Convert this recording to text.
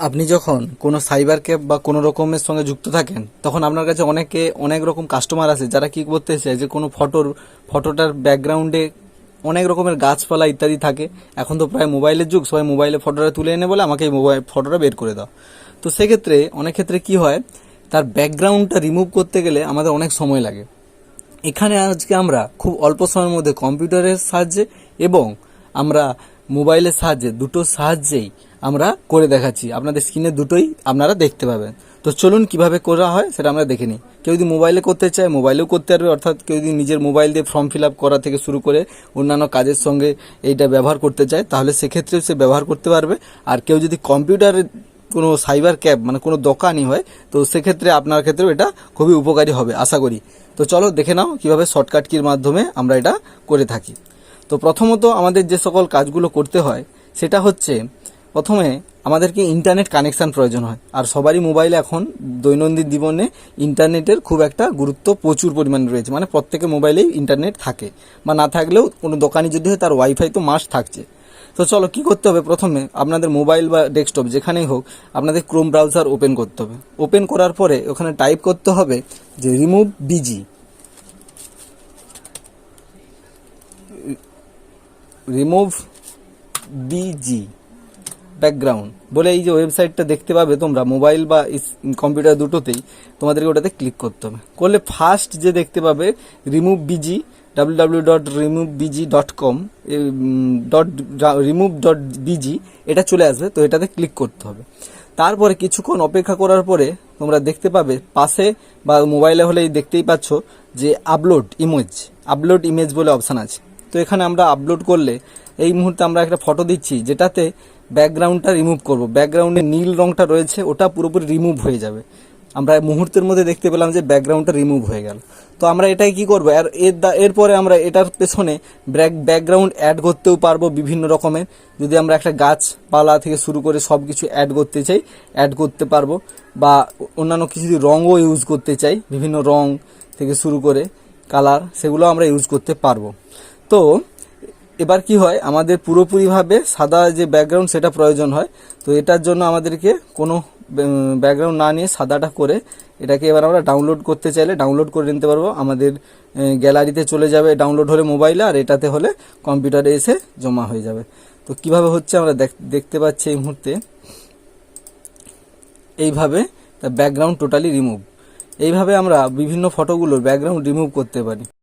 আপনি যখন কোনো সাইবার ক্যাফ বা কোনো রকমের সঙ্গে যুক্ত থাকেন, তখন আপনার কাছে অনেক রকম কাস্টমার আসে যারা কি করতে চায় যে কোনো ফটোটার ব্যাকগ্রাউন্ডে অনেক রকমের গাছপালা ইত্যাদি থাকে। এখন তো প্রায় মোবাইলের যুগ, সবাই মোবাইলে ফটোটা তুলে এনে বলে আমাকে এই মোবাইল ফটোটা বের করে দাও। তো সেক্ষেত্রে অনেক ক্ষেত্রে কি হয়, তার ব্যাকগ্রাউন্ডটা রিমুভ করতে গেলে আমাদের অনেক সময় লাগে। এখানে আজকে আমরা খুব অল্প সময়ের মধ্যে কম্পিউটারের সাহায্যে এবং আমরা মোবাইলের সাহায্যে, দুটোর সাহায্যেই আমরা করে দেখাচ্ছি। আপনাদের স্ক্রিনে দুটোই আপনারা দেখতে পাবেন। তো চলুন কিভাবে করা হয় সেটা আমরা দেখে নিই। কেউ যদি মোবাইলে করতে চায় মোবাইলেও করতে পারবে, অর্থাৎ কেউ যদি নিজের মোবাইল দিয়ে ফর্ম ফিল আপ করা থেকে শুরু করে অন্যান্য কাজের সঙ্গে এইটা ব্যবহার করতে চায় তাহলে সেক্ষেত্রেও সে ব্যবহার করতে পারবে। আর কেউ যদি কম্পিউটারে কোনো সাইবার ক্যাফ মানে কোনো দোকানই হয়, তো সেক্ষেত্রে আপনার ক্ষেত্রেও এটা খুবই উপকারী হবে আশা করি। তো চলো দেখে নাও কিভাবে শর্টকাট কির মাধ্যমে আমরা এটা করে থাকি। তো প্রথমত আমাদের যে সকল কাজগুলো করতে হয় সেটা হচ্ছে, প্রথমে আমাদেরকে ইন্টারনেট কানেকশান প্রয়োজন হয়। আর সবারই মোবাইলে এখন দৈনন্দিন জীবনে ইন্টারনেটের খুব একটা গুরুত্ব প্রচুর পরিমাণে রয়েছে, মানে প্রত্যেকের মোবাইলেই ইন্টারনেট থাকে, বা না থাকলেও কোনো দোকানে যদি হয় তার ওয়াইফাই তো মাস্ট থাকছে। তো চলো কি করতে হবে, প্রথমে আপনাদের মোবাইল বা ডেস্কটপ যেখানেই হোক আপনাদের ক্রোম ব্রাউজার ওপেন করতে হবে। ওপেন করার পরে ওখানে টাইপ করতে হবে যে রিমুভ বিজি ব্যাকগ্রাউন্ড বলে এই যে ওয়েবসাইটটা দেখতে পাবে তোমরা মোবাইল বা কম্পিউটার দুটোতেই, তোমাদেরকে ওটাতে ক্লিক করতে হবে। করলে ফার্স্ট যে দেখতে পাবে রিমুভ বিজি www.removebg.com .remove.bg এটা চলে আসবে। তো এটাতে ক্লিক করতে হবে। তারপরে কিছুক্ষণ অপেক্ষা করার পরে তোমরা দেখতে পাবে পাশে, বা মোবাইলে হলেই দেখতেই পাচ্ছ যে আপলোড ইমেজ বলে অপশান আছে। তো এখানে আমরা আপলোড করলে এই মুহূর্তে আমরা একটা ফটো দিচ্ছি যেটাতে ব্যাকগ্রাউন্ডটা রিমুভ করব। ব্যাকগ্রাউন্ডে নীল রঙটা রয়েছে ওটা পুরোপুরি রিমুভ হয়ে যাবে। আমরা মুহূর্তের মধ্যে দেখতে পেলাম যে ব্যাকগ্রাউন্ডটা রিমুভ হয়ে গেল। তো আমরা এটাই কি করবো, আর এরপরে আমরা এটার পেছনে ব্যাকগ্রাউন্ড অ্যাড করতেও পারবো বিভিন্ন রকমের। যদি আমরা একটা গাছপালা থেকে শুরু করে সব কিছু অ্যাড করতে চাই অ্যাড করতে পারবো, বা অন্যান্য কিছু যদি রঙও ইউজ করতে চাই, বিভিন্ন রং থেকে শুরু করে কালার, সেগুলো আমরা ইউজ করতে পারবো। তো এবার কি হয়, আমাদের পুরোপুরিভাবে সাদা যে ব্যাকগ্রাউন্ড সেটা প্রয়োজন হয়। তো এটার জন্য আমাদেরকে কোনো ব্যাকগ্রাউন্ড না নিয়ে সাদাটা করে এটাকে এবার আমরা ডাউনলোড করতে চাইলে ডাউনলোড করে নিতে পারবো। আমাদের গ্যালারিতে চলে যাবে ডাউনলোড হলে মোবাইলে, আর এটাতে হলে কম্পিউটারে এসে জমা হয়ে যাবে। তো কিভাবে হচ্ছে আমরা দেখতে পাচ্ছি এই মুহূর্তে। এইভাবে ব্যাকগ্রাউন্ড টোটালি রিমুভ, এইভাবে আমরা বিভিন্ন ফটোগুলোর ব্যাকগ্রাউন্ড রিমুভ করতে পারি।